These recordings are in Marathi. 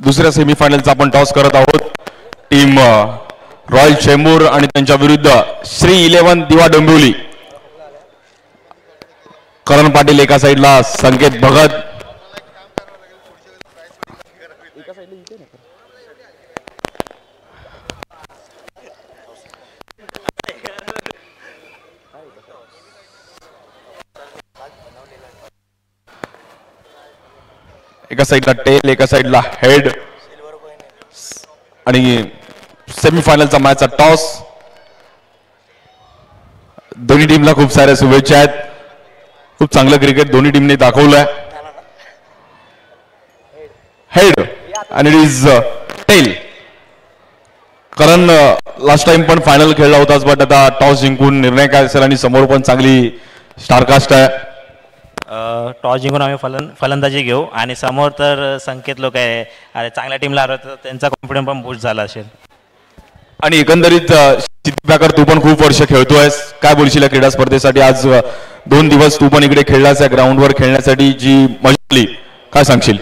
दुसऱ्या सेमीफायनलचा आपण टॉस करत आहोत. टीम रॉयल चेंबूर आणि त्यांच्या विरुद्ध श्री 11 दिवा डोंबिवली. करण पाटील एका साइडला, संकेत भगत एका साइडला टेल, एका साइडला हेड. आणि सेमीफायनलचा मॅचचा टॉस. दोन्ही टीमला खूप साऱ्या शुभेच्छा आहेत. खूप चांगलं क्रिकेट दोन्ही टीमने दाखवलंय. हेड आणि इट इज टेल. कारण लास्ट टाइम पण फायनल खेळला होताच, बट आता टॉस जिंकून निर्णय काय असेल आणि समोर पण चांगली स्टारकास्ट आहे. टॉस जिंकून आम्ही फलंदाजी घेऊ आणि समोर तर संकेत लोक आहे. अरे चांगल्या टीमला हरवत तर त्यांचा कॉन्फिडन्स पण बूस्ट झाला असेल. आणि एकंदरीत सिद्धीपॅकर तू पण खूप वर्ष खेळतोयस, काय बोलशील क्रीडा स्पर्धेसाठी? आज 2 दिवस तू पण इकडे खेळलास या ग्राउंडवर खेळण्यासाठी, जी मजा आली काय सांगशील?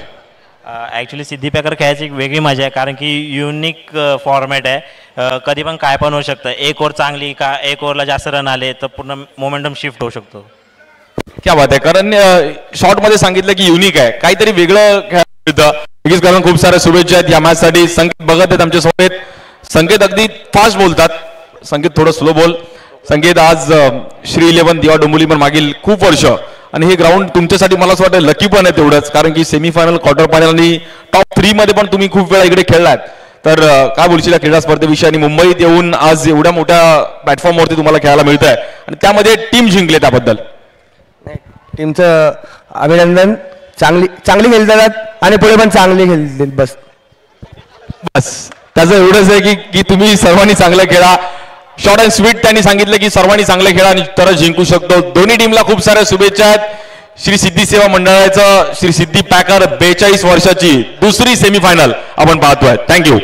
ॲक्च्युली सिद्धीपॅकर खेळायची एक वेगळी मजा आहे, कारण की युनिक फॉर्मॅट आहे. कधी पण काय पण होऊ शकतं. एक ओव्हर चांगली का एक ओव्हरला जास्त रन आले तर पूर्ण मोमेंटम शिफ्ट होऊ शकतो. क्या बात आहे. कारण शॉर्ट मध्ये सांगितलं की युनिक आहे, काहीतरी वेगळं खेळायला मिळतं. कारण खूप साऱ्या शुभेच्छा आहेत या मॅच साठी. संकेत बघत आहेत आमच्या सोबत. संकेत अगदी फास्ट बोलतात. संकेत थोडं स्लो बोल. संकेत आज श्री 11 दिवा डोंबिवली पण मागील खूप वर्ष, आणि हे ग्राउंड तुमच्यासाठी मला असं वाटतं लकी पण आहे तेवढंच, कारण की सेमीफायनल, क्वार्टर फायनल आणि टॉप 3 मध्ये पण तुम्ही खूप वेळा इकडे खेळलात. तर काय बोलशील क्रीडा स्पर्धेविषयी? आणि मुंबईत येऊन आज एवढ्या मोठ्या प्लॅटफॉर्मवरती तुम्हाला खेळायला मिळत आहे आणि त्यामध्ये टीम जिंकले, त्याबद्दल टीमचं अभिनंदन. चांगली खेळतात आणि पुढे पण चांगली खेळतील. बस त्याचं एवढंच आहे की तुम्ही सर्वांनी चांगलं खेळा. शॉर्ट अँड स्वीट त्यांनी सांगितलं की सर्वांनी चांगलं खेळा आणि तरच जिंकू शकतो. दोन्ही टीमला खूप साऱ्या शुभेच्छा आहेत. श्री सिद्धी सेवा मंडळाचं श्री सिद्धी पॅकर 42 वर्षाची दुसरी सेमीफायनल आपण पाहतोय. थँक्यू.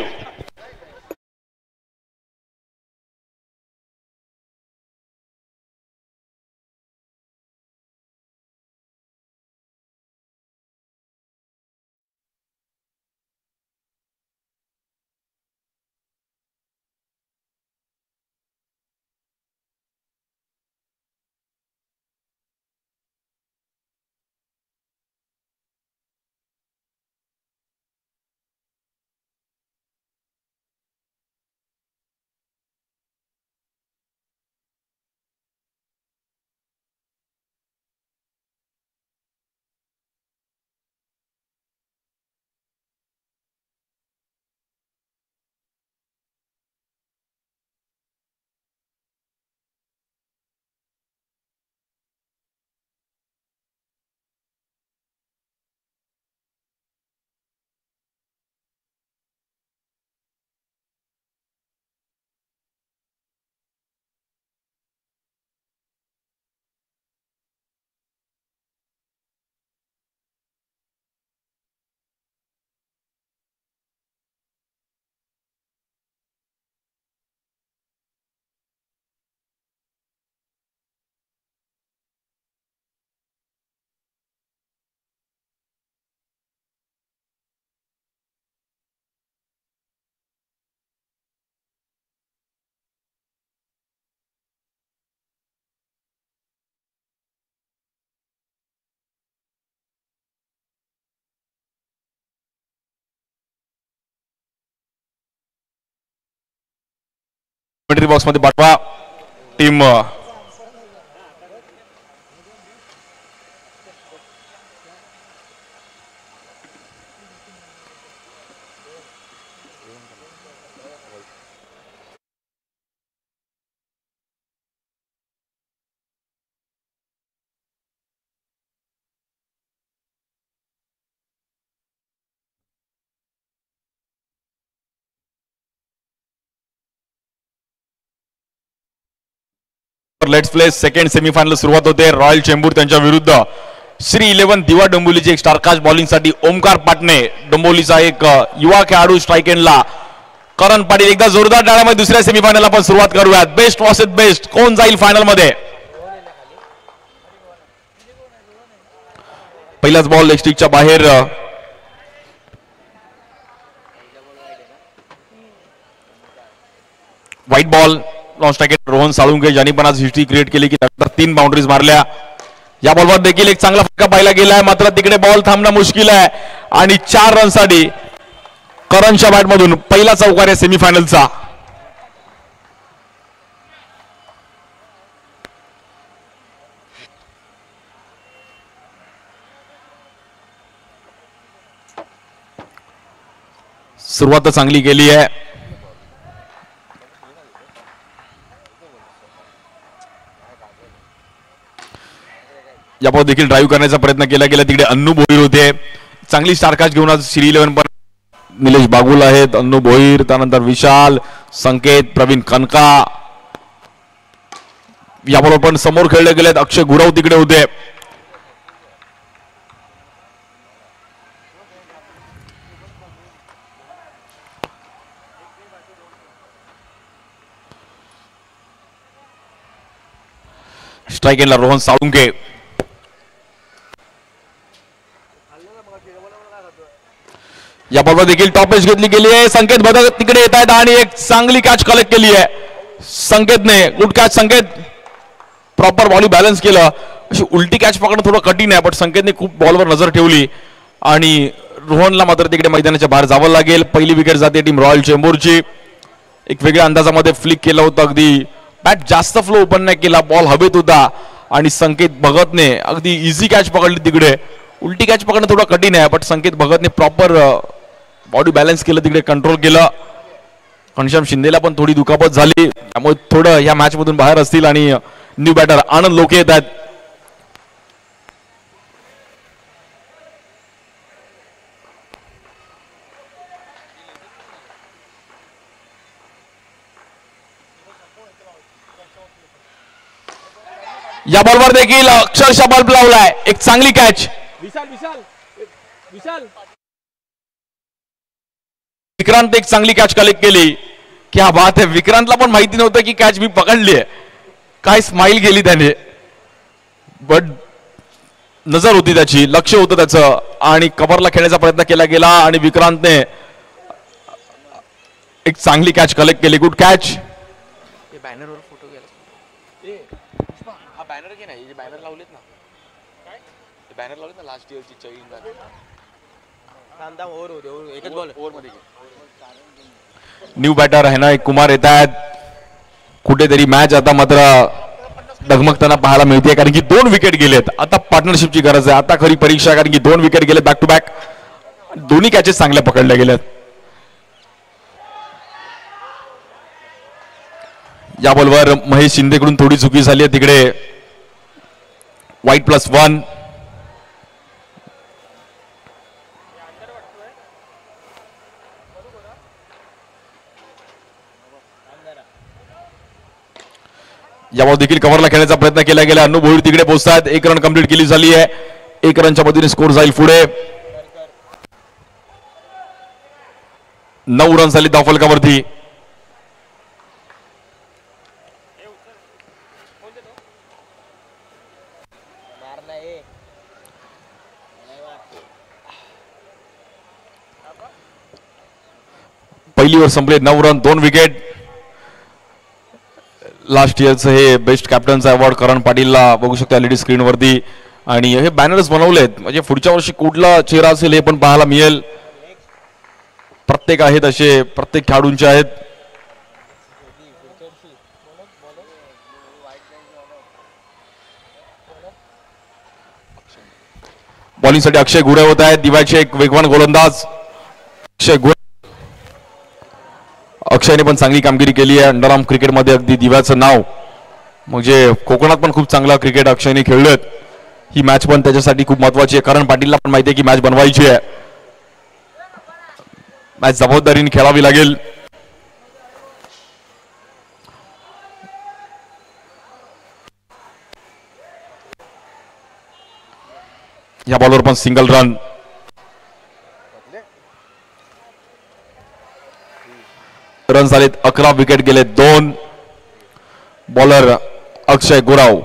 कमेंट्री बॉक्स मध्ये पाठवा. Team let's play second semifinal सुरुवात होते. रॉयल चेंबूर त्यांच्या विरुद्ध श्री 11 दिवा डोंबिवलीची एक स्टारकास्ट बॉलिंग साठी ओमकार पाटणे, डोंबिवलीचा एक युवा खेळाडू स्ट्राइक एंडला करण पाटील. एकदा जोरदार टाळ्यामध्ये दुसऱ्या सेमीफायनल आपण सुरुवात करूयात. बेस्ट वर्सेस बेस्ट कोण जाईल फायनल मध्ये? पहिलाच बॉल लेग स्टिकच्या बाहेर. White ball. Lawn striker Rohan Salunke ज्यांनी पण आज हिस्ट्री क्रिएट केली की नंतर 3 बाउंड्रीज मारल्या. या बॉलवर देखील एक चांगला फटका पाहिला गेलाय, मात्र तिकडे बॉल थांबणं मुश्किल आहे आणि 4 रनसाठी करणच्या बॅटमधून पहिला चौकार आहे सेमीफायनलचा. सुरुवात चांगली केली आहे. या बॉल देखील ड्राईव्ह करण्याचा प्रयत्न केला गेला. तिकडे अन्नू भोईर होते. चांगली स्टारकास्ट घेऊन आज श्री 11 पण निलेश बागुल आहेत, अन्नू भोईर, त्यानंतर विशाल, संकेत, प्रवीण कनका. या बॉल पण समोर खेळले गेलेत. अक्षय गुरव तिकडे होते. स्ट्राइक एंडला रोहन साळुंके. या बॉलवर देखील टॉप एज घेतली गेली आहे. संकेत भगत तिकडे येत आहेत आणि एक चांगली कॅच कलेक्ट केली आहे संकेतने. गुड कॅच संकेत. प्रॉपर बॉली बॅलन्स केलं. अशी उलटी कॅच पकडणं थोडं कठीण आहे, पण संकेतने खूप बॉलवर नजर ठेवली आणि रोहनला मात्र तिकडे मैदानाच्या बाहेर जावं लागेल. पहिली विकेट जाते टीम रॉयल चेंबूरची. एक वेगळ्या अंदाजामध्ये फ्लिक केलं होतं. अगदी बॅट जास्त फ्लो ओपन नाही केला, बॉल हवेत होता आणि संकेत भगतने अगदी इझी कॅच पकडली. तिकडे उलटी कॅच पकडणं थोडं कठीण आहे, पण संकेत भगतने प्रॉपर बॉडी बॅलन्स केलं, तिकडे कंट्रोल केलं. घनश्याम शिंदेला पण थोडी दुखापत झाली, त्यामुळे थोडं या मॅच मधून बाहेर असतील आणि न्यू बॅटर आनंद लोके येत आहेत. या बॉलवर देखील अक्षरशः बल्ब लावलाय. एक चांगली कॅच. विक्रांत एक चांगली कॅच कलेक्ट केली. क्या बात आहे. विक्रांतला पण माहिती नव्हतं की कॅच मी पकडली आहे. काय स्माइल केली त्याने, बट नजर होती त्याची, लक्ष होतं त्याचं आणि कव्हरला खेळण्याचा प्रयत्न केला गेला आणि विक्रांतने एक चांगली कॅच कलेक्ट केली. Good catch. बॅनरवर फोटो गेला. हा बॅनर घे नाही, बॅनर लावलेत ना. काय बॅनर लावलेत ना लास्ट इयरची चैन. एकच बॉल ओव्हर मध्ये. न्यू बॅटर आहे ना एक कुमार येत आहेत. कुठेतरी मॅच आता मात्र डगमगताना पाहायला मिळते, कारण की 2 विकेट गेलेत. आता पार्टनरशिपची गरज आहे. आता खरी परीक्षा, कारण की 2 विकेट गेले बॅक टू बॅक. दोन्ही कॅचेस चांगल्या पकडल्या गेल्यात. या बॉलवर महेश शिंदेकडून थोडी चुकी झाली आहे. तिकडे व्हाईट +1. या बॉल देखील कव्हरला खेळण्याचा प्रयत्न केला गेला. अन्नू भोईर तिकडे पोहोचतात. 1 रन कंप्लीट केली झाली आहे. 1 रनच्या मदतीने स्कोर जाईल पुढे. 9 रन झाली धावफलकावरती. पहिली ओव्हर संपले. 9 रन 2 विकेट. लास्ट इयरचं हे बेस्ट कॅप्टनचा अवॉर्ड करण पाटीलला बघू शकता एलईडी स्क्रीनवरती. आणि हे बॅनर्स बनवलेत, म्हणजे पुढच्या वर्षी कुठला चेहरा असेल हे पण पाहायला मिळेल. प्रत्येक आहेत असे, प्रत्येक खेळाडूंचे आहेत. बॉलिंगसाठी अक्षय गुरव होत आहेत. दिवाळीचे एक वेगवान गोलंदाज अक्षय गुरव. अक्षयने पण चांगली कामगिरी केली आहे अंडरआर्म क्रिकेटमध्ये. अगदी दिव्याचं नाव, म्हणजे कोकणात पण खूप चांगला क्रिकेट अक्षयने खेळलेत. ही मॅच पण त्याच्यासाठी खूप महत्वाची आहे, कारण पाटीलला पण माहिती आहे की मॅच बनवायची आहे. मॅच जबाबदारीने खेळावी लागेल. या बॉलवर पण सिंगल रन. रन झालेत 11. विकेट गेले 2. बॉलर अक्षय गुराव.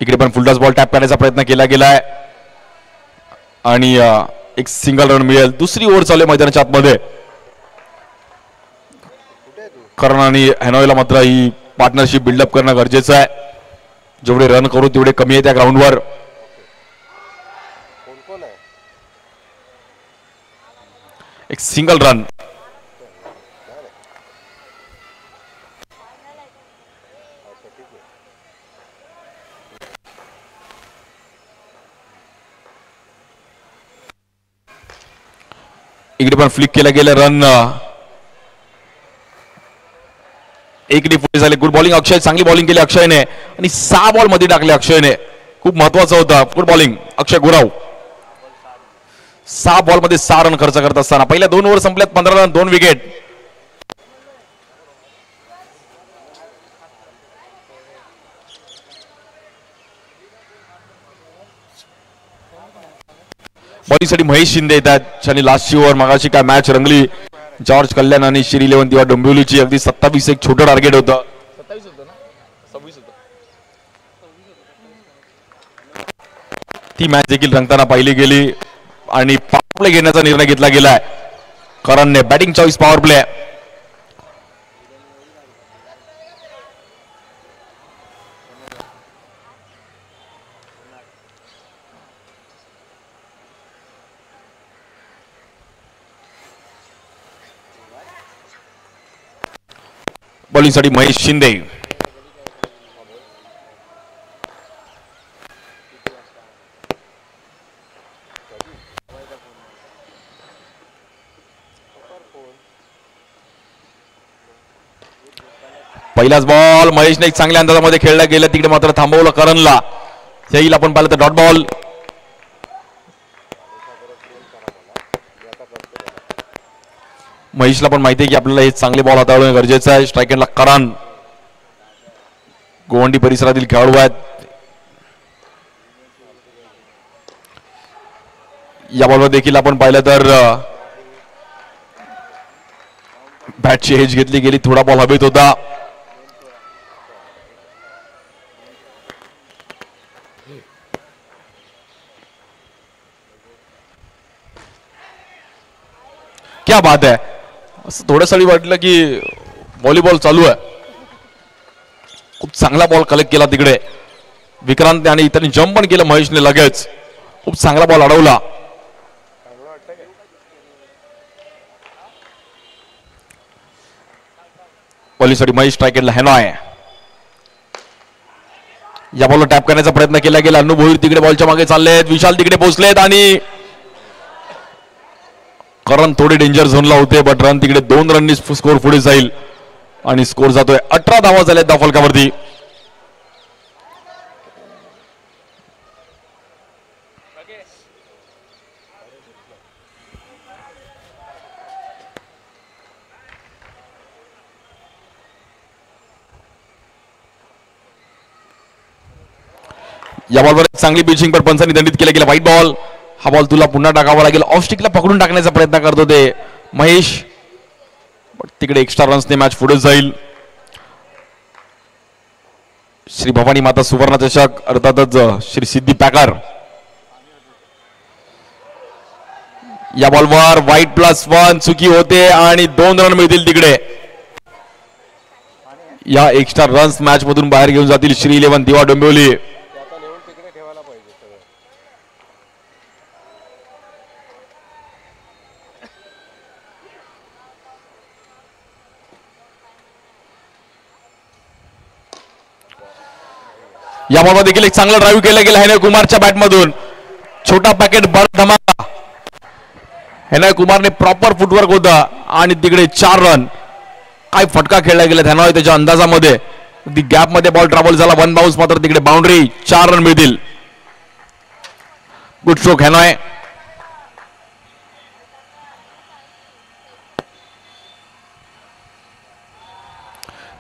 इकडे पण फुलटॉस बॉल टॅप करण्याचा प्रयत्न केला गेलाय आणि एक सिंगल रन मिळेल. दुसरी ओव्हर चालू आहे मैदानाच्या आतमध्ये. करण आणि हॅनॉयला मात्र ही पार्टनरशिप बिल्डअप करणं गरजेचं आहे. जेवढे रन करू तेवढे कमी आहे त्या ग्राउंडवर. एक सिंगल रन. इकडे पण फ्लिक केलं गेलं. रन एक पुढे झाले. गुड बॉलिंग अक्षय. चांगली बॉलिंग केली अक्षयने आणि 6 बॉल मध्ये टाकले अक्षयने. खूप महत्वाचं होतं. Good bowling Akshay Gurav. 6 ball मध्ये 6 रन खर्च करत असताना पहिल्या 2 ओव्हर संपल्यात. 15 रन 2 विकेट. बॉलिंगसाठी महेश शिंदे येतात. ज्यांनी लास्टची ओव्हर मागाशी काय मॅच रंगली. जॉर्ज कल्याण आणि श्री 11 दिवा डोंबिवलीची अगदी 27 एक छोटं टार्गेट होतं. 27 होतं ना? 26 होतं. ती मॅच देखील रंगताना पाहिली गेली आणि पॉवर प्ले घेण्याचा निर्णय घेतला गेलाय करणने. Batting choice power play. बॉलिंगसाठी महेश शिंदे. पहिलाच बॉल महेशने एक चांगल्या अंदाजामध्ये खेळला गेला. तिकडे मात्र थांबवलं करणला. येईल आपण पाहिलं तर डॉट बॉल. महेशला पण माहिती आहे की आपल्याला हे चांगले बॉल हाताळणं गरजेचं आहे. स्ट्रायकरला करण गोवंडी परिसरातील खेळाडू आहेत. या बॉलवर देखील आपण पाहिलं तर बॅटची एज घेतली गेली. थोडा बॉल हवेत होता. क्या बात आहे. असं थोड्यासाठी वाटलं की व्हॉलीबॉल चालू आहे. खूप चांगला बॉल कलेक्ट केला तिकडे विक्रांत आणि त्यांनी जम्प पण केलं महेशने लगेच. खूप चांगला बॉल अडवला. बॉलिंगसाठी महेश. स्ट्रायकरला हॅनॉय. या बॉलवर टॅप करण्याचा प्रयत्न केला गेला. अनु भोईर तिकडे बॉलच्या मागे चाललेत. विशाल तिकडे पोहोचलेत आणि करण थोडे डेंजर झोनला होते. बट रन तिकडे 2 रननी स्कोर पुढे जाईल आणि स्कोर जातोय 18 धावा झाल्या धाव फलकावरती. या बॉलवर चांगली पिचिंग पण पंचांनी दंडित केलं गेलं. White ball. हा बॉल तुला पुन्हा टाकावा लागेल. ऑफ स्टिकला पकडून टाकण्याचा प्रयत्न करत होते महेश. तिकडे एक्स्ट्रा रन्सने मॅच पुढे जाईल. श्री भवानी माता सुवर्ण चषक अर्थातच श्री सिद्धी पॅकर. या बॉलवर व्हाईट +1 चुकी होते आणि 2 रन मिळतील तिकडे. या एक्स्ट्रा रन्स मॅच मधून बाहेर घेऊन जातील श्री 11 दिवा डोंबिवली. या बॉलवर देखील एक चांगला ड्राईव्ह केला गेला हॅनॉय कुमारच्या बॅटमधून. छोटा पॅकेट बड़ा धमाका. हॅनॉय कुमारने प्रॉपर फुटवर्क होता आणि तिकडे 4 रन. काय फटका खेळला गेला हॅनॉय त्याच्या अंदाजामध्ये. ती गॅप मध्ये बॉल ट्रॅव्हल झाला. 1 बाउन्स मात्र तिकडे बाउंड्री. 4 रन मिळतील. गुड स्ट्रोक हॅनॉय.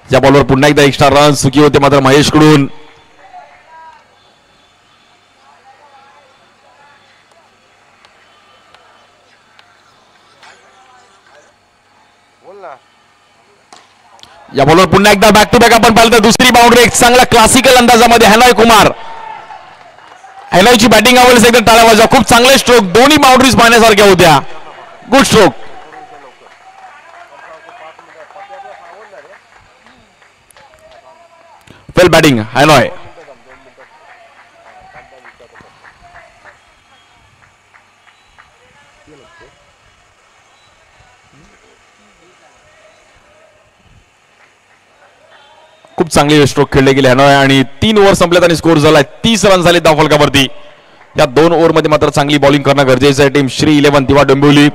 या बॉलवर पुन्हा एकदा एक्स्ट्रा रन चुकी होते मात्र महेश कडून. या बॉलवर पुन्हा एकदा बॅक टू बॅक आपण पाहिलं तर दुसरी बाउंड्री. एक चांगला क्लासिकल अंदाजामध्ये हॅनॉय कुमार. हॅनॉयची बॅटिंग आवडली एकदम टाळ्या वाजवा. खूप चांगले स्ट्रोक, दोन्ही बाउंड्रीज पाहण्यासारख्या होत्या. Good stroke. वेल बॅटिंग हॅनॉय. खूप चांगले स्ट्रोक खेळले गेले हॅनॉय आणि 3 ओव्हर संपल्यात आणि स्कोर झालाय 30 रन झाले धावफलकावरती. या 2 ओव्हर मध्ये मात्र चांगली बॉलिंग करणं गरजेचं आहे. टीम श्री 11 दिवा डोंबिवली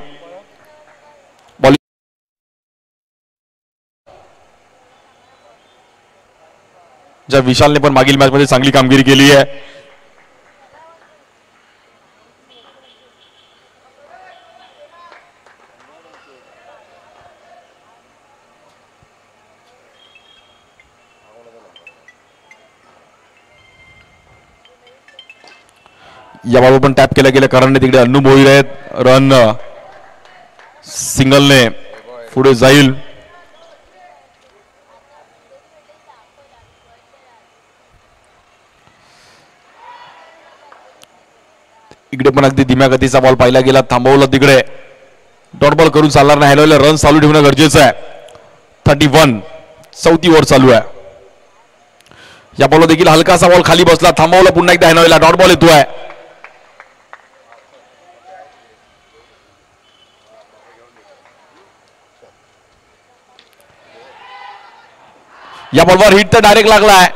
बॉलिंग. ज्या विशालने पण मागील मॅच मध्ये चांगली कामगिरी केली आहे. याबाबत पण टॅप केलं गेलं कारण तिकडे अन्नू मोहीर आहेत. रन सिंगलने पुढे जाईल. इकडे पण अगदी धीम्या गतीचा बॉल पाहिला गेला, थांबवलं तिकडे. डॉट बॉल करून चालणार नाही. हॅलोला रन चालू ठेवणं गरजेचं आहे. 31 चौथी ओव्हर चालू आहे. या बॉलवर देखील हलकासा बॉल खाली बसला, थांबवलं पुन्हा एकदा हॅलोला. डॉट बॉल येतोय. या बॉलवर हिट तर डायरेक्ट लागलाय,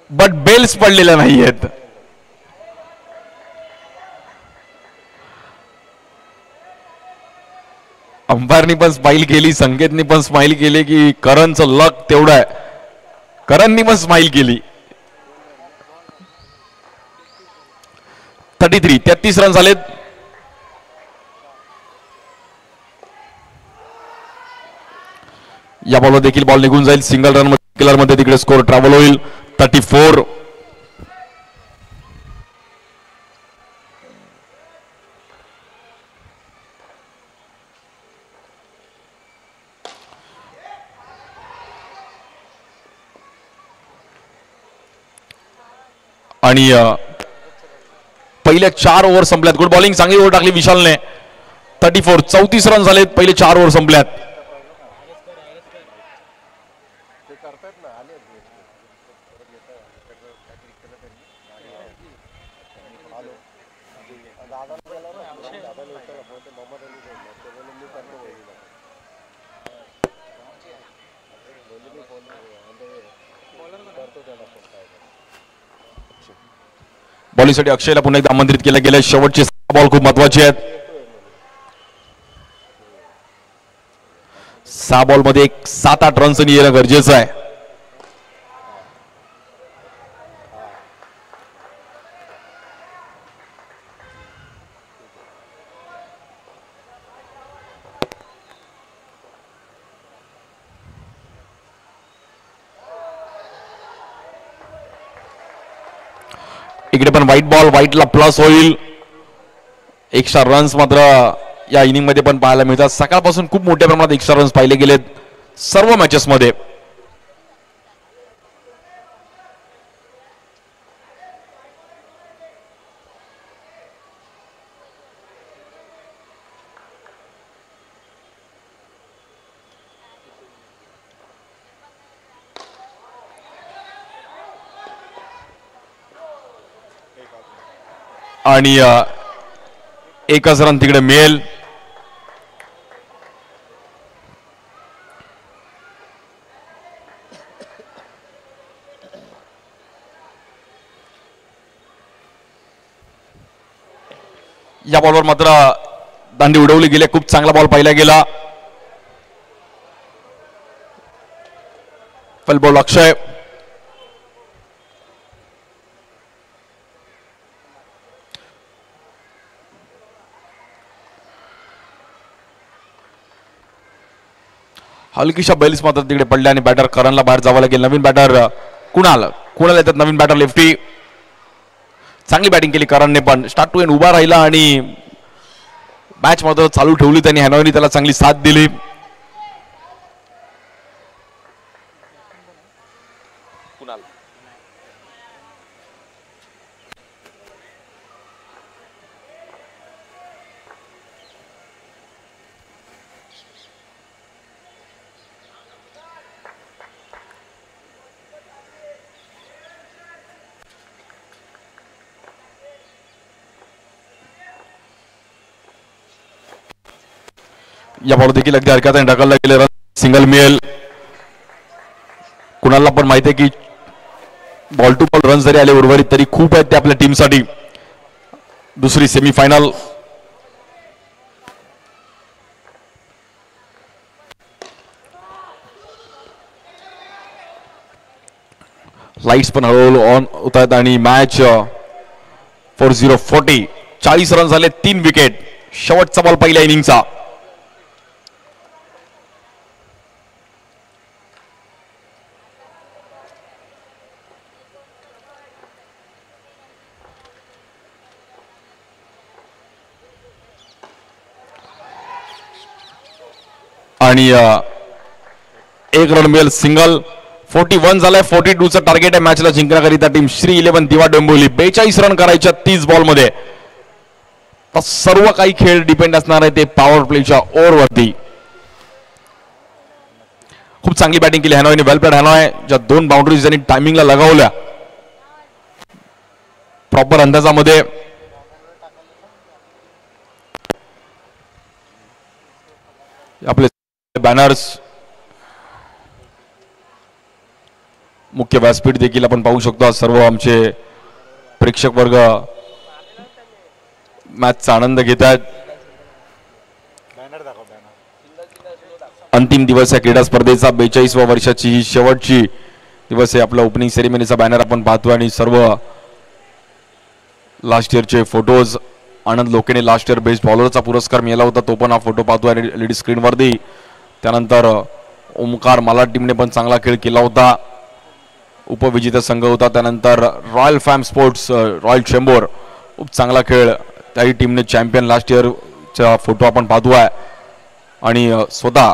बट बेल्स पडलेल्या नाहीयेत. अंपायरनी पण स्माइल केली, संकेतनी पण स्माइल केली की करणचं लक तेवढं आहे. करणनी पण स्माइल केली. 33 रन झालेत. या बॉलवर देखील बॉल निघून जाईल. सिंगल रन किलर मध्ये तिकडे स्कोर ट्रॅव्हल होईल. 34. आणि पहिल्या 4 ओव्हर संपल्यात. गुड बॉलिंग, चांगली ओव्हर टाकली विशालने. 34 34 रन झालेत. पहिले 4 ओव्हर संपल्यात. बॉलिंगसाठी अक्षयला पुन्हा एकदा आमंत्रित केलं गेलं. शेवटचे 6 बॉल खूप महत्वाचे आहेत. 6 बॉल मध्ये एक 7-8 रन्स येणं गरजेचं आहे. इकडे पण व्हाईट बॉल, व्हाईटला प्लस होईल. एक्स्ट्रा रन्स मात्र या इनिंग मध्ये पण पाहायला मिळतात. सकाळपासून खूप मोठ्या प्रमाणात एक्स्ट्रा रन्स पाहिले गेलेत सर्व मॅचेस मध्ये. आणि एकच रन तिकडे मिळेल. या बॉलवर मात्र दांडी उडवली गेली. खूप चांगला बॉल पाहिला गेला. फुल बॉल अक्षय. हलकीशा बेल्स मात्र तिकडे पडल्या आणि बॅटर करणला बाहेर जावं लागेल. नवीन बॅटर कुणाल येतात. नवीन बॅटर लेफ्टी. चांगली बॅटिंग केली करणने पण. स्टार्ट टू एंड उभा राहिला आणि मॅच मात्र चालू ठेवली त्यांनी. हॅनॉयने त्याला चांगली साथ दिली. कुणाल या बॉल देखील अगदी हरकत आहे, ढकलला गेले, रन सिंगल मिळेल. कुणाला पण माहिती आहे की बॉल टू बॉल रन जरी आले उर्वरित तरी खूप आहेत ते आपल्या टीमसाठी. दुसरी सेमीफायनल लाईट्स पण हळूहळू ऑन होत आहेत आणि मॅच 40-40 40 रन झाले, 3 विकेट. शेवटचा बॉल पहिल्या इनिंगचा. आणि एक रन मिळेल, सिंगल. 41 झालाय, 42चं टार्गेट आहे मॅचला जिंकण्याकरिता टीम श्री 11 दिवा डोंबिवली. 42 रन करायच्या 30 बॉल मध्ये. सर्व काही खेळ डिपेंड असणार आहे ते पॉवर प्लेच्या ओव्हरवरती. खूप चांगली बॅटिंग केली हॅनॉयने, वेल प्लेड हॅनॉय, ज्या 2 बाउंड्रीज त्यांनी टायमिंगला लगावल्या प्रॉपर अंदाजामध्ये. आपले बॅनर्स, मुख्य व्यासपीठ देखील आपण पाहू शकतो. सर्व आमचे प्रेक्षक वर्ग मॅचचा आनंद घेत आहेत. अंतिम दिवस आहे क्रीडा स्पर्धेचा, 42व्या वर्षाची ही शेवटची दिवस आहे. आपला ओपनिंग सेरेमनीचा बॅनर आपण पाहतोय आणि सर्व लास्ट इयरचे फोटोज. आनंद लोकेने लास्ट इयर बेस्ट बॉलरचा पुरस्कार मिळाला होता, तो पण हा फोटो पाहतोय आणि एलईडी स्क्रीनवरती. त्यानंतर ओमकार मालाड टीमने पण चांगला खेळ केला होता, उपविजेता संघ होता. त्यानंतर रॉयल फॅम स्पोर्ट्स रॉयल चेंबूर, खूप चांगला खेळ, त्याही टीमने चॅम्पियन लास्ट इयरचा फोटो आपण पाहतोय. आणि स्वतः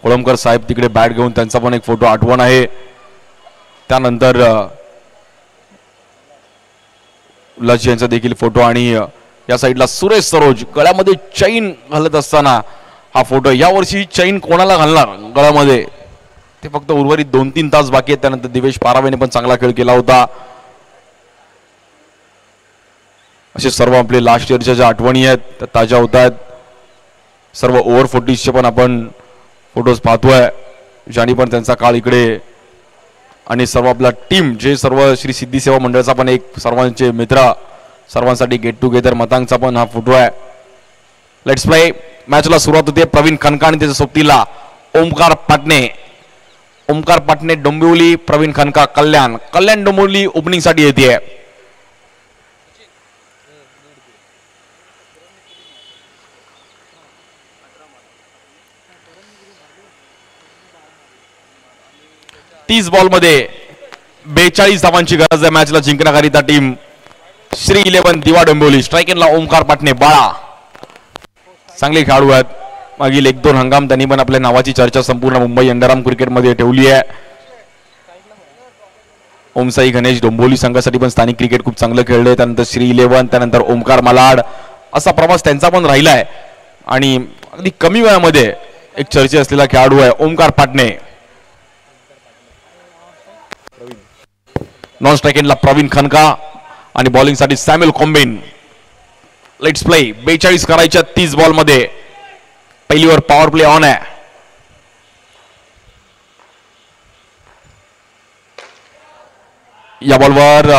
कोळंबकर साहेब तिकडे बॅट घेऊन त्यांचा पण एक फोटो आठवण आहे. त्यानंतर उल्हास यांचा देखील फोटो आणि या साईडला सुरेश सरोज गळ्यामध्ये चैन घालत असताना हा फोटो. यावर्षी चैन कोणाला घालणार गळ्यामध्ये ते फक्त उर्वरित 2-3 तास बाकी आहेत. त्यानंतर दिवेश पारावेने पण चांगला खेळ केला होता. असे सर्व आपले लास्ट इयरच्या ज्या आठवणी आहेत त्या ताज्या होत आहेत. सर्व ओव्हर 40चे पण आपण फोटोज पाहतोय, ज्यांनी पण त्यांचा काळ इकडे. आणि सर्व आपला टीम जे सर्व श्री सिद्धी सेवा मंडळाचा पण एक सर्वांचे मित्र, सर्वांसाठी गेट टुगेदर मतांचा पण हा फोटो आहे. Let's play. मॅचला सुरुवात होते. प्रवीण खनका आणि त्याच्या सोबतीला ओमकार पाटणे. ओमकार पाटणे डोंबिवली, प्रवीण खनका कल्याण. कल्याण डोंबिवली ओपनिंग साठी येते. तीस बॉल मध्ये 42 धावांची गरज आहे मॅचला जिंकण्याकरिता टीम श्री 11 दिवा डोंबिवली. स्ट्रायकिंगला ओमकार पाटणे, बाळा चांगले खेळाडू आहेत. मागील 1-2 हंगाम त्यांनी पण आपल्या नावाची चर्चा संपूर्ण मुंबई अंडरआर्म क्रिकेटमध्ये ठेवली आहे. ओमसाई गणेश डोंबिवली संघासाठी पण स्थानिक क्रिकेट खूप चांगलं खेळले. त्यानंतर श्री 11, त्यानंतर ओमकार मालाड, असा प्रवास त्यांचा पण राहिला आहे. आणि अगदी कमी वयामध्ये एक चर्चे असलेला खेळाडू आहे ओमकार पाटणे. नॉन स्ट्रायकिंगला प्रवीण खनका आणि बॉलिंग साठी सॅम्युअल कॉम्बिन. Let's play. 42 करायच्या 30 बॉल मध्ये. पहिली ओव्हर पॉवर प्ले ऑन आहे. या बॉलवर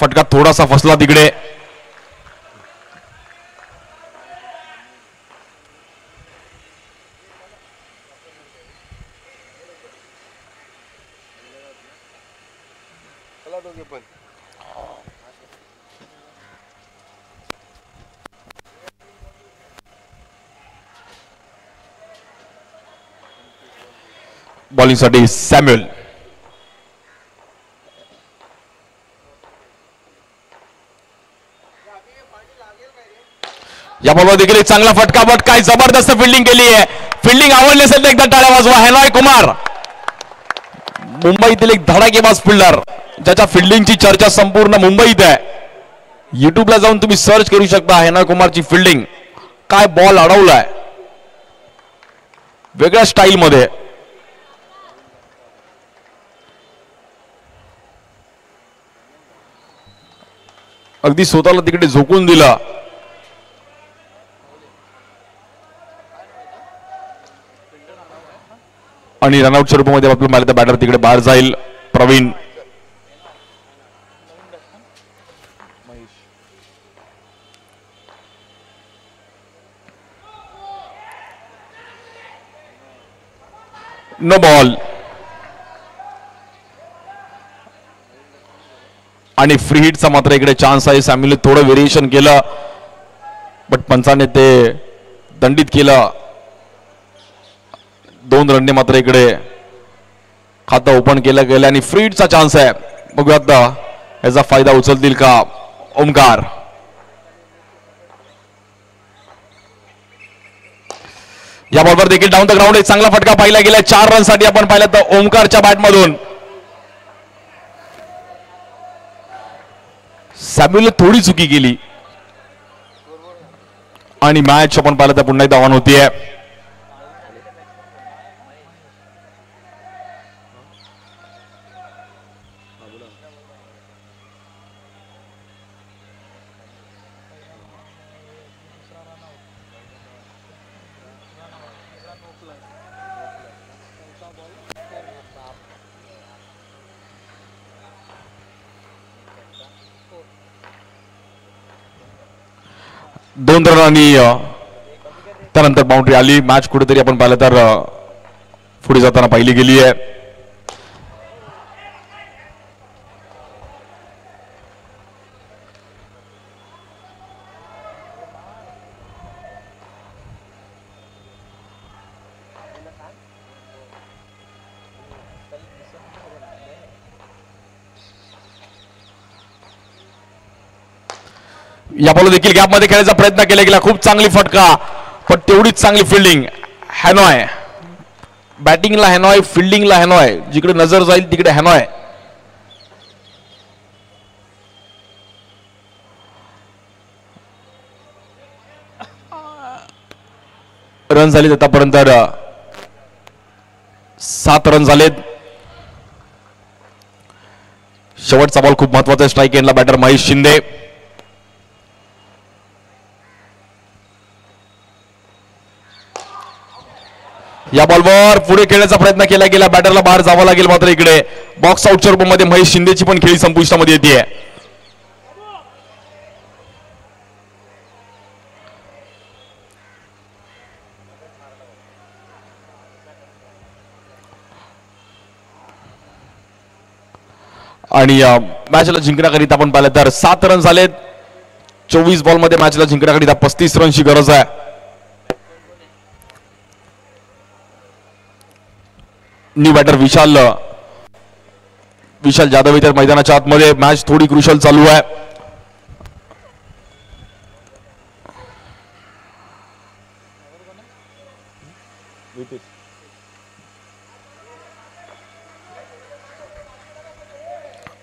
फटका थोडासा फसला तिकडे. बॉलिंग साठी सॅम्युअल. या बॉलवर देखील एक चांगला फटका, बट काय जबरदस्त फिल्डिंग केली आहे. फिल्डिंग आवडली असेल तर एकदा टाळ्या वाजवा. हॅनॉय कुमार, मुंबईतील एक धडाकेबाज फिल्डर. ज्याच्या फिल्डिंगची चर्चा संपूर्ण मुंबईत आहे. युट्यूबला जाऊन तुम्ही सर्च करू शकता हेना कुमारची फिल्डिंग. काय बॉल अडवलाय वेगळ्या स्टाईल मध्ये. अगदी स्वतःला तिकडे झोकून दिला. आणि रनआउटच्या रूपामध्ये आपल्याला माहिती बॅटर तिकडे बाहेर जाईल. Praveen no ball. आणि फ्री हिटचा मात्र इकडे चान्स आहे. सॅम्युअल थोडं व्हेरिएशन केलं बट पंचाने ते दंडित केलं. 2 रनने मात्र इकडे खातं ओपन केलं गेलं आणि फ्री हिटचा चान्स आहे. बघूयात याचा फायदा उचलतील का ओमकार. या बॉलवर देखील डाऊन द ग्राउंड एक चांगला फटका पाहिला गेला. 4 रनसाठी आपण पाहिलं तर ओमकारच्या बॅटमधून. सॅम्युअल थोडी चुकी केली आणि मॅच आपण पाहिलं तर पुन्हा एकदा ऑन होतीये. दोन रन आणि त्यानंतर बाउंड्री आली. मॅच कुठेतरी आपण पाहिलं तर पुढे जाताना पाहिली गेली आहे. या बॉल देखील गॅप मध्ये खेळायचा प्रयत्न केला गेला. खूप चांगली फटका पण तेवढीच चांगली फिल्डिंग. हॅनॉय बॅटिंगला हॅनॉय, फिल्डिंगला हॅनॉय. जिकडे नजर जाईल तिकडे हॅनॉय. रन झालेत आतापर्यंत 7 रन झालेत. शेवटचा बॉल खूप महत्वाचा. स्ट्राईक एंडला बॅटर महेश शिंदे. या बॉलवर पुढे खेळण्याचा प्रयत्न केला गेला. बॅटरला बाहेर जावं लागेल. मात्र इकडे बॉक्स आउटच्या रूपामध्ये महेश शिंदेची पण खेळी संपुष्टामध्ये येते. आणि मॅचला जिंकण्याकरिता आपण पाहिलं तर 7 रन झालेत. 24 बॉलमध्ये मॅचला जिंकण्याकरिता 35 रनची गरज आहे. न्यू बॅटर विशाल जाधव इतर मैदानाच्या आतमध्ये. मॅच थोडी क्रुशल चालू आहे.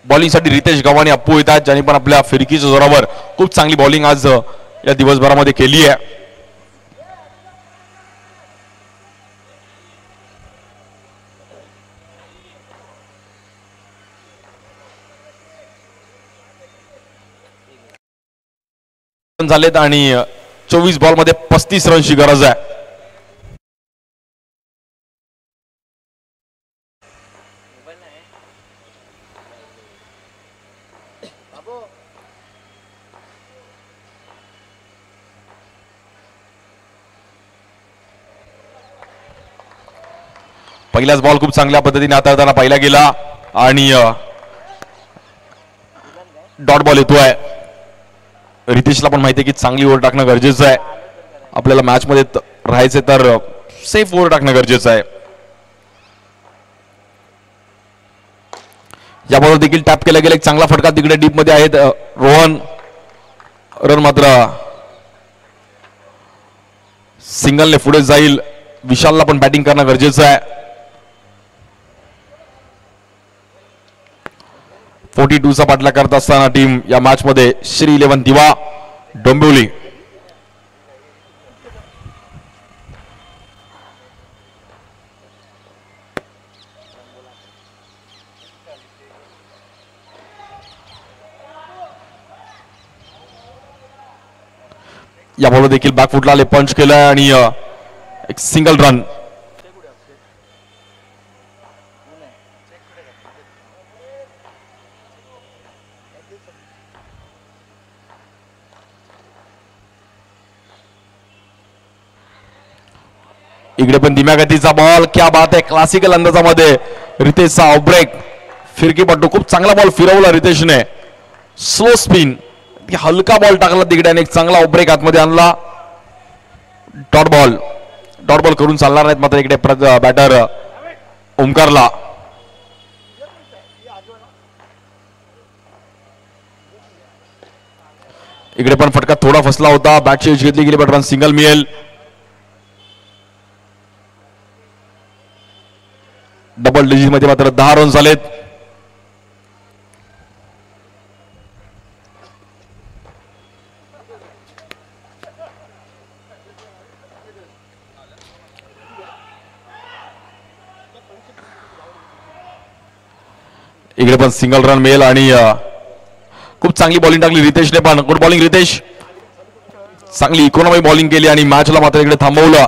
बॉलिंगसाठी रितेश गव्हाणे, अप्पू येतात ज्यांनी पण आपल्या फिरकीच्या जोरावर खूप चांगली बॉलिंग आज या दिवसभरामध्ये केली आहे. झालेत आणि 24 बॉलमध्ये 35 रनची गरज आहे. पहिलाच बॉल खूप चांगल्या पद्धतीने हाताळताना पाहिला गेला आणि डॉट बॉल येतोय. रितेशला पण माहिती आहे की चांगली ओव्हर टाकणं गरजेचं आहे. आपल्याला मॅच मध्ये राहायचे तर सेफ ओव्हर टाकणं गरजेचं आहे. या बॉल देखील टॅप केला गेला. एक चांगला फटका तिकडे डीप मध्ये आहेत रोहन. रन मात्र सिंगलने पुढे जाईल. विशालला पण बॅटिंग करणं गरजेचं आहे. 42 चा पाठलाग करत असताना टीम या मॅच मध्ये श्री 11 दिवा डोंबिवली. या बॉलवर देखील बॅकफुटला आले, पंच केलाय आणि एक सिंगल रन. इकडे पण धीम्या गतीचा बॉल, क्या बात आहे. क्लासिकल अंदाजामध्ये रितेशचा ऑफब्रेक, फिरकीपट्टू, खूप चांगला बॉल फिरवला रितेशने. स्लो स्पिन, हलका बॉल टाकला तिकडे आणि एक चांगला ऑफब्रेक आतमध्ये आणला. डॉट बॉल करून चालणार नाहीत मात्र इकडे बॅटर ओमकारला. इकडे पण फटका थोडा फसला होता, बॅटची एज घेतली गेली, बट रन सिंगल मिळेल. डबल डिजिट मध्ये मात्र 10 रन झालेत. इकडे पण सिंगल रन मिळेल आणि खूप चांगली बॉलिंग टाकली रितेशने पण. गुड बॉलिंग रितेश, चांगली इकॉनॉमी बॉलिंग केली आणि मॅचला मात्र इकडे थांबवलं.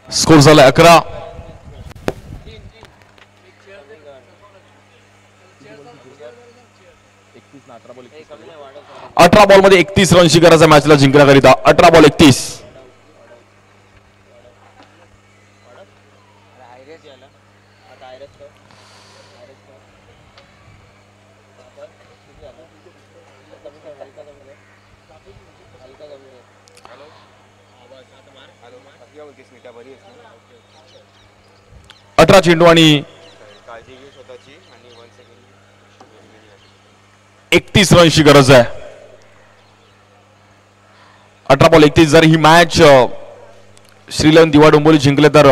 स्कोर झाला 11. अठरा बॉल मध्ये 31 रनची गरज आहे मॅचला जिंकण्याकरिता. 18 बॉल 31. चेंडू आणि 31 रनची गरज आहे. 18 बॉल 31. जर ही मॅच श्री 11 दिवा डोंबिवली जिंकले तर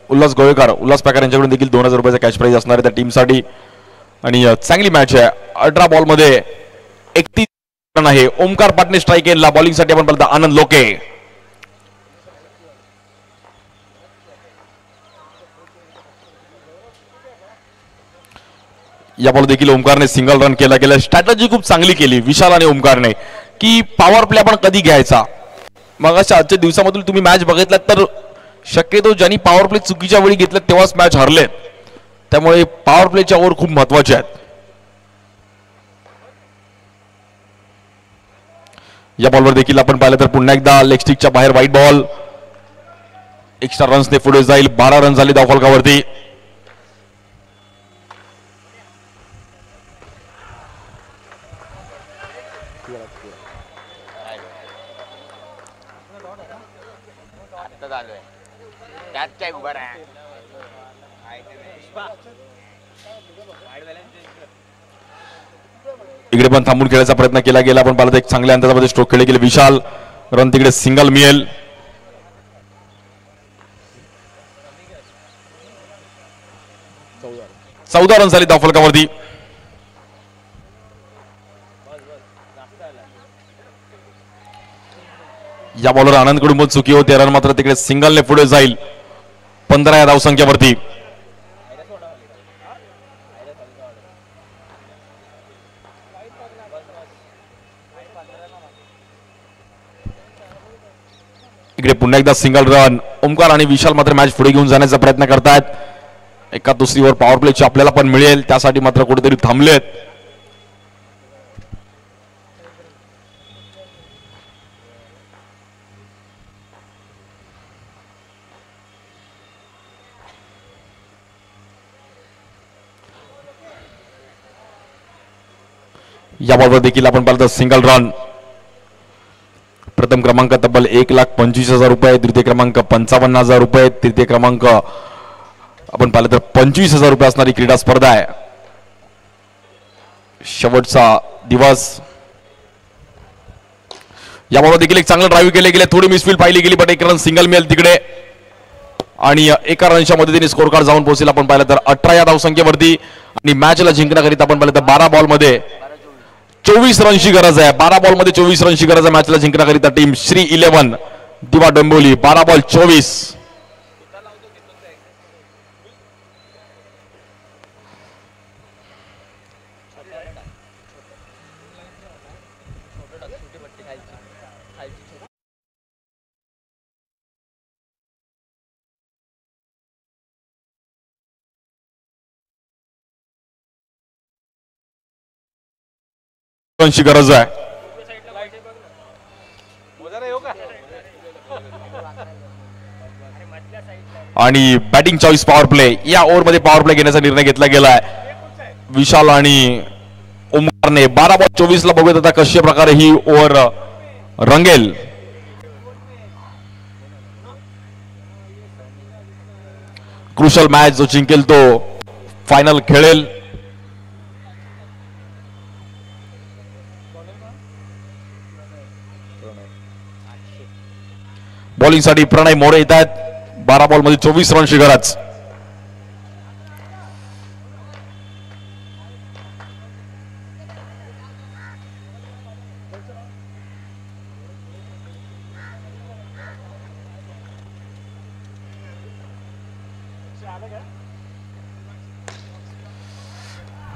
उल्हास पॅकर यांच्याकडून देखील 2000 रुपयाचा कॅश प्राइज असणार आहे त्या टीमसाठी आणि चांगली मॅच आहे. 18 बॉल मध्ये 31 रन आहे. ओमकार पाटणे स्ट्राईक केला. बॉलिंगसाठी आपण बोलता आनंद लोके. या बॉल देखील ओमकारने सिंगल रन केला. स्ट्रॅटेजी खूप चांगली केली विशाल आणि ओमकारने की पॉवर प्ले आपण कधी घ्यायचा. मग अशा आजच्या दिवसामधून तुम्ही मॅच बघितलात तर शक्यतो ज्यांनी पॉवर प्ले चुकीच्या वेळी घेतले तेव्हाच मॅच हरलेत. त्यामुळे पॉवर प्लेच्या ओव्हर खूप महत्वाचे आहेत. या बॉलवर देखील आपण पाहिलं तर पुन्हा एकदा लेग स्टिकच्या बाहेर व्हाईट बॉल. एक्स्ट्रा रन्सने पुढे जाईल. 12 रन झाले धावफलकावरती. इकडे पण थांबून खेळायचा प्रयत्न केला गेला. आपण पाहिलं एक चांगल्या अंदाजामध्ये स्ट्रोक खेळले गेले. विशाल रन तिकडे सिंगल मिळेल. चौदा रन झाली धावफलकावरती. या बॉलर आनंदकडून पण चुकी होते. रन मात्र तिकडे सिंगलने पुढे जाईल 15 या धावसंख्येवरती. इकडे पुन्हा एकदा सिंगल रन. ओमकार आणि विशाल मात्र मॅच पुढे घेऊन जाण्याचा प्रयत्न करतायत. एका दुसरीवर पॉवर प्लेची आपल्याला पण मिळेल त्यासाठी मात्र कुठेतरी थांबलेत. या बॉलवर देखील आपण पाहिलं सिंगल रन. प्रथम क्रमांक तब्बल 1,25,000 रुपये, द्वितीय क्रमांक 55,000 रुपये, तृतीय क्रमांक आपण पाहिलं तर 25,000 रुपये असणारी क्रीडा स्पर्धा आहे. शेवटचा दिवस. याबाबत देखील एक चांगलं ड्राईव्ह केले गेले, थोडी मिसफील्ड पाहिली गेली, पण एक रन सिंगल मिळेल तिकडे आणि एका रनच्या मदतीने स्कोर कार्ड जाऊन पोहोचेल. आपण पाहिलं तर 18 या धावसंख्येवरती आणि मॅचला जिंकण्याकरिता आपण पाहिलं तर 12 बॉलमध्ये 24 रनची गरज आहे. 12 बॉलमध्ये 24 रनची गरज आहे मॅचला जिंकण्याकरिता टीम श्री 11 दिवा डोंबिवली. 12 बॉल 24. रनची गरज आहे आणि बॅटिंग चॉईस पॉवर प्ले. या ओव्हरमध्ये पॉवर प्ले घेण्याचा निर्णय घेतला गेलाय विशाल आणि ओमकारने. 12 बॉल 24 ला बघूयात आता कशा प्रकारे ही ओव्हर रंगेल. क्रुशल मॅच जो जिंकेल तो फायनल खेळेल. बॉलिंग साठी प्रणय मोरे येत आहेत. 12 बॉल मध्ये 24 रनची गरज.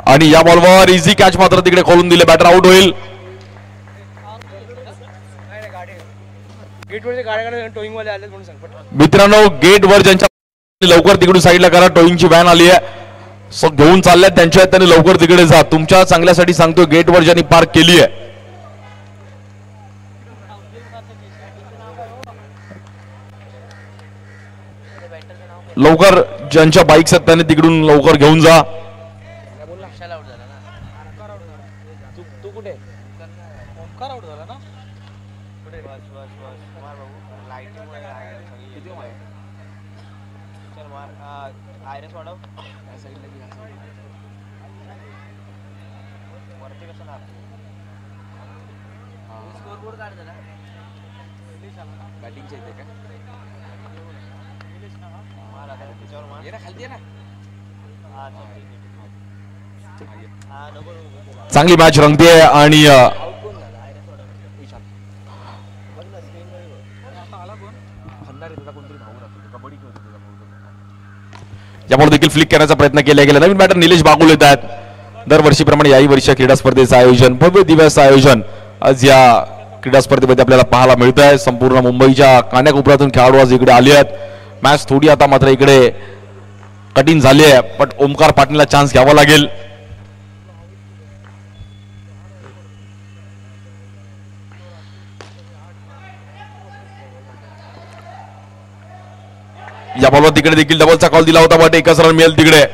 आणि या बॉलवर इझी कॅच मात्र तिकडे खोलून दिले. बॅटर आउट होईल. मित्रांनो गेट वर ज्यांच्या लवकर तिकडून साईडला करा. टोईंगची व्हॅन आली आहे, सो घेऊन चालल्यात त्यांच्या, त्यांनी लवकर तिकडे जा. तुमच्या चांगल्यासाठी सांगतो, गेट वर ज्यांनी पार्क केली आहे लवकर, ज्यांच्या बाईक्स आहेत त्यांनी तिकडून लवकर घेऊन जा. चांगली मॅच रंगते आणि यामुळे देखील फ्लिक करण्याचा प्रयत्न केला गेला. नवीन बॅटर निलेश बागुल येत आहेत. दरवर्षीप्रमाणे याही वर्षी क्रीडा स्पर्धेचं आयोजन, भव्य दिव्याचं आयोजन आज या क्रीडा स्पर्धेमध्ये आपल्याला पाहायला मिळत आहे. संपूर्ण मुंबईच्या कानाकोपऱ्यातून खेळाडू आज इकडे आले आहेत. मॅच थोडी आता मात्र इकडे कठीण झाली आहे, पण ओमकार पाटीलला चान्स घ्यावा लागेल. या बॉलवर तिकडे देखील डबलचा कॉल दिला होता, बट एकच रन मिळेल तिकडे.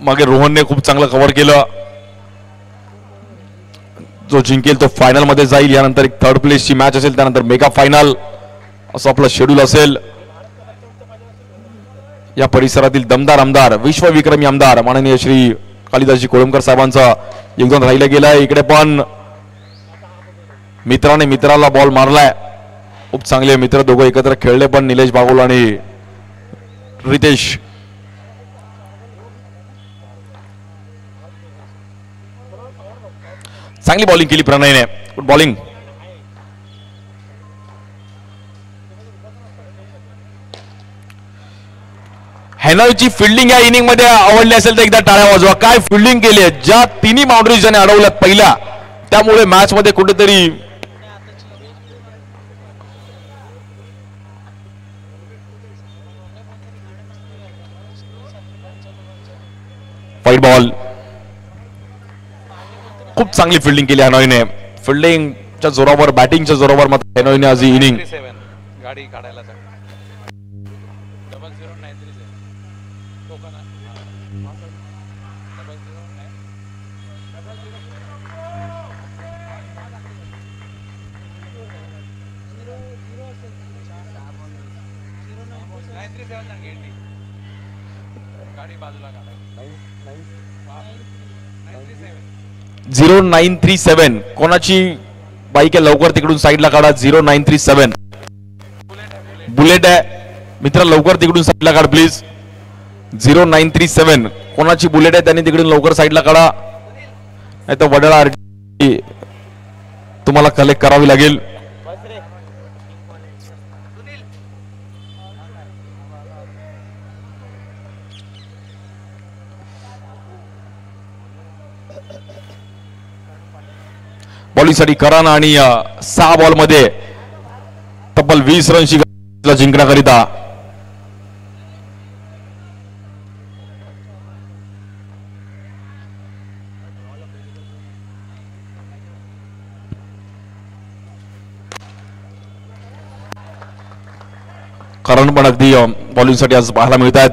मागे रोहनने खूप चांगलं कव्हर केलं. जो जिंकेल तो फायनल मध्ये जाईल. यानंतर एक थर्ड प्लेसची मॅच असेल, त्यानंतर मेगा फायनल असं आपलं शेड्यूल असेल. या परिसरातील दमदार आमदार, विश्वविक्रमी आमदार माननीय श्री कालिदासजी कोळंबकर साहेबांचं योगदान राहिलं गेलं आहे. इकडे पण मित्राने मित्राला बॉल मारलाय. खूप चांगले मित्र दोघं एकत्र खेळले पण, निलेश बागुल आणि रितेश. चांगली बॉलिंग केली प्रणयने. Good bowling. हेनॉयची फिल्डिंग या इनिंग मध्ये आवडली असेल तर एकदा टाळ्या वाजवा. काय फिल्डिंग केली आहे. ज्या तिन्ही बाउंड्रीज ज्याने अडवल्यात पहिल्या, त्यामुळे मॅच मध्ये कुठेतरी व्हाईट बॉल. खूप चांगली फिल्डिंग केली हेनॉयने. फिल्डिंगच्या जोरावर, बॅटिंगच्या जोरावर मात्र हेनॉयने आज ही इनिंग गाडी काढायला गाडी बाजूला काढायला. 0937 कोणाची बाईक आहे लवकर तिकडून साईडला काढा. 0937 बुलेट आहे मित्र, लवकर तिकडून साईडला काढ प्लीज. 0937 कोणाची बुलेट आहे त्यांनी तिकडून लवकर साईडला काढा, नाही तर वडाळा आरटी तुम्हाला कलेक्ट करावी लागेल. बॉलिंगसाठी करण आणि 6 बॉल मध्ये तब्बल 20 रनची जिंकण्याकरिता करण पण अगदी बॉलिंगसाठी आज पाहायला मिळत आहेत.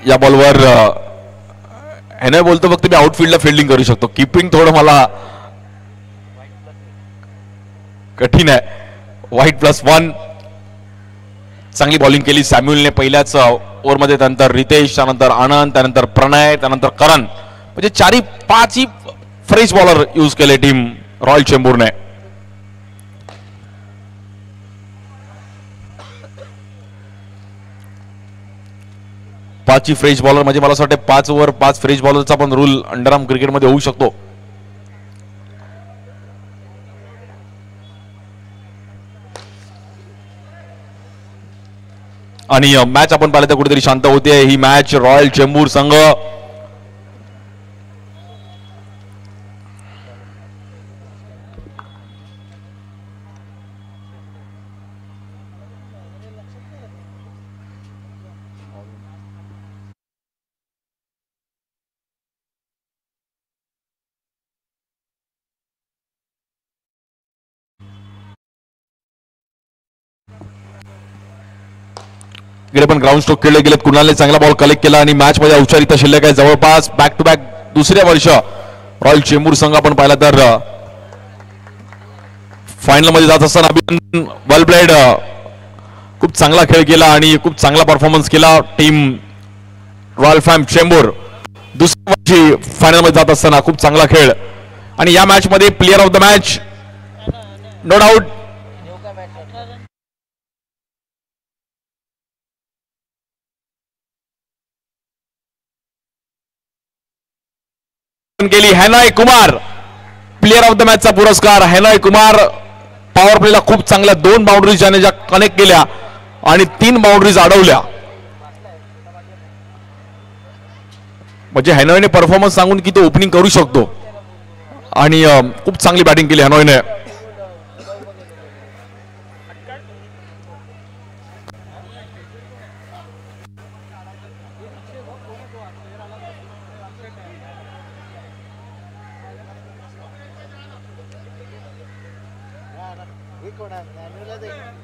या बॉलवर ह्याने बोलतो फक्त मी आउटफील्डला फिल्डिंग करू शकतो, किपिंग थोडं मला कठीण आहे. व्हाईट +1 चांगली बॉलिंग केली सॅम्युअलने पहिल्याच ओव्हरमध्ये. त्यानंतर रितेश, त्यानंतर आनंद, त्यानंतर प्रणय, त्यानंतर करण, म्हणजे 4-5 फ्रेश बॉलर यूज केले टीम रॉयल चेंबूरने. पाचही फ्रेश बॉलर म्हणजे मला असं वाटतं 5 ओव्हर 5 फ्रेश बॉलरचा पण रूल अंडरआर्म क्रिकेटमध्ये होऊ शकतो. आणि मॅच आपण पाहिलं तर कुठेतरी शांत होते ही मॅच. रॉयल चेंबूर संघ इकडे पण ग्राउंड स्ट्रोक खेळले गेलेत. कुणालने चांगला बॉल कलेक्ट केला आणि मॅच मध्ये औपचारिकता शिल्लक आहे जवळपास. बॅक टू बॅक दुसऱ्या वर्ष रॉयल चेंबूर संघ आपण पाहिला तर फायनल मध्ये जात असताना अभिनंदन. वेल प्लेड, खूप चांगला खेळ केला आणि खूप चांगला परफॉर्मन्स केला टीम रॉयल फॅम चेंबूर. दुसऱ्या वर्षी फायनल मध्ये जात असताना खूप चांगला खेळ. आणि या मॅच मध्ये player of the match no doubt केली हॅनॉय कुमार. प्लेअर ऑफ द मॅचचा पुरस्कार हॅनॉय कुमार. पॉवर प्लेला खूप चांगल्या 2 बाउंड्रीज ज्याने ज्या कनेक्ट केल्या आणि 3 बाउंड्रीज अडवल्या. म्हणजे हॅनॉयने परफॉर्मन्स सांगून की तो ओपनिंग करू शकतो आणि खूप चांगली बॅटिंग केली हॅनॉयने.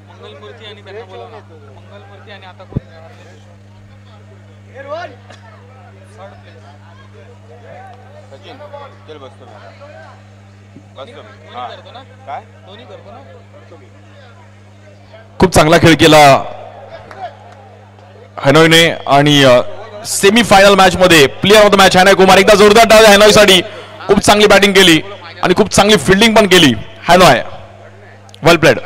मंगलमूर्ती आणि त्यांना बोलव ना. मंगलमूर्ती आणि आता कोण सचिन चल बसतो ना. काय दोन्ही करतो ना. खूप चांगला खेळ केला हॅनॉयने आणि सेमी फायनल मॅच मध्ये प्लेअर ऑफ द मॅच हॅनॉय कुमार. एकदा जोरदार डाव हॅनॉय साठी. खूप चांगली बॅटिंग केली आणि खूप चांगली फिल्डिंग पण केली हॅनॉय. वेल प्लेड.